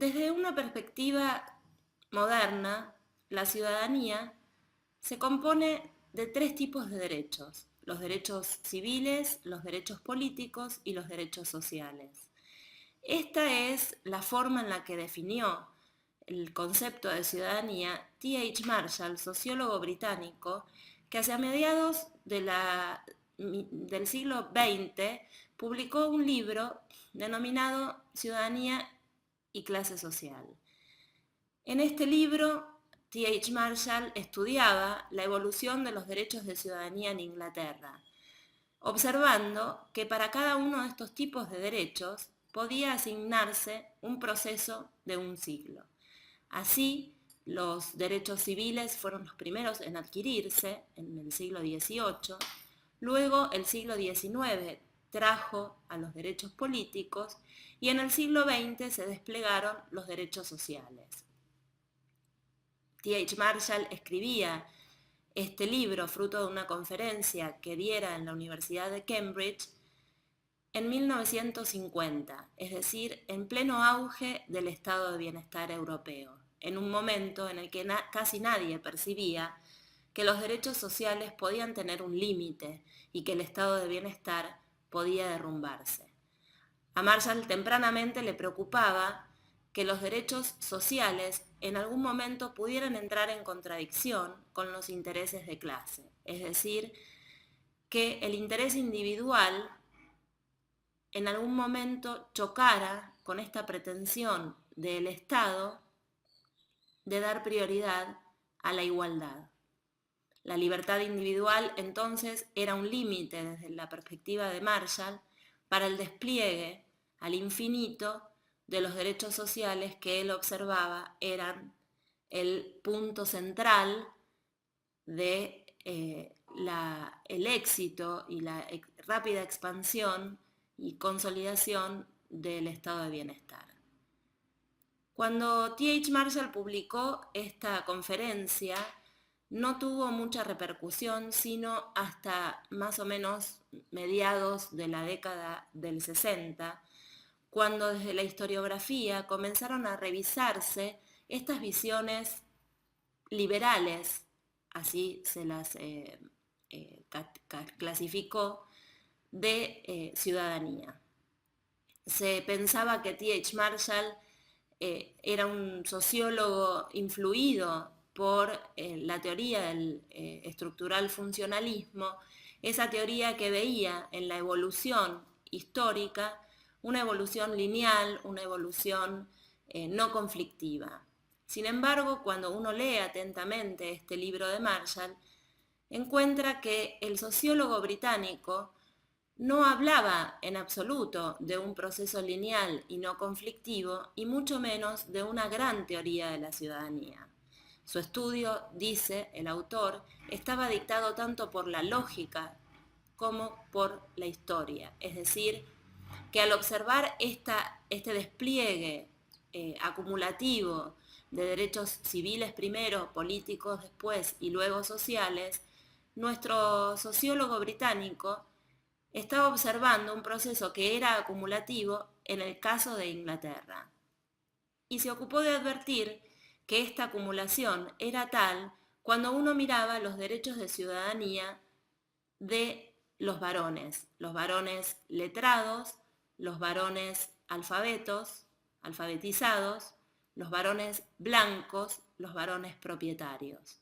Desde una perspectiva moderna, la ciudadanía se compone de tres tipos de derechos: los derechos civiles, los derechos políticos y los derechos sociales. Esta es la forma en la que definió el concepto de ciudadanía T.H. Marshall, sociólogo británico, que hacia mediados del siglo XX publicó un libro denominado Ciudadanía y clase social. En este libro, T.H. Marshall estudiaba la evolución de los derechos de ciudadanía en Inglaterra, observando que para cada uno de estos tipos de derechos podía asignarse un proceso de un siglo. Así, los derechos civiles fueron los primeros en adquirirse en el siglo XVIII, luego el siglo XIX trajo a los derechos políticos y en el siglo XX se desplegaron los derechos sociales. T.H. Marshall escribía este libro fruto de una conferencia que diera en la Universidad de Cambridge en 1950, es decir, en pleno auge del estado de bienestar europeo, en un momento en el que casi nadie percibía que los derechos sociales podían tener un límite y que el estado de bienestar podía derrumbarse. A Marshall tempranamente le preocupaba que los derechos sociales en algún momento pudieran entrar en contradicción con los intereses de clase, es decir, que el interés individual en algún momento chocara con esta pretensión del Estado de dar prioridad a la igualdad. La libertad individual entonces era un límite desde la perspectiva de Marshall para el despliegue al infinito de los derechos sociales que él observaba eran el punto central de el éxito y la rápida expansión y consolidación del estado de bienestar. Cuando T.H. Marshall publicó esta conferencia, no tuvo mucha repercusión, sino hasta más o menos mediados de la década del 60, cuando desde la historiografía comenzaron a revisarse estas visiones liberales, así se las clasificó, de ciudadanía. Se pensaba que T.H. Marshall era un sociólogo influido por la teoría del estructural funcionalismo, esa teoría que veía en la evolución histórica una evolución lineal, una evolución no conflictiva. Sin embargo, cuando uno lee atentamente este libro de Marshall, encuentra que el sociólogo británico no hablaba en absoluto de un proceso lineal y no conflictivo, y mucho menos de una gran teoría de la ciudadanía. Su estudio, dice el autor, estaba dictado tanto por la lógica como por la historia, es decir, que al observar este despliegue acumulativo de derechos civiles primero, políticos después y luego sociales, nuestro sociólogo británico estaba observando un proceso que era acumulativo en el caso de Inglaterra. Y se ocupó de advertir que esta acumulación era tal cuando uno miraba los derechos de ciudadanía de los varones letrados, los varones alfabetizados, los varones blancos, los varones propietarios.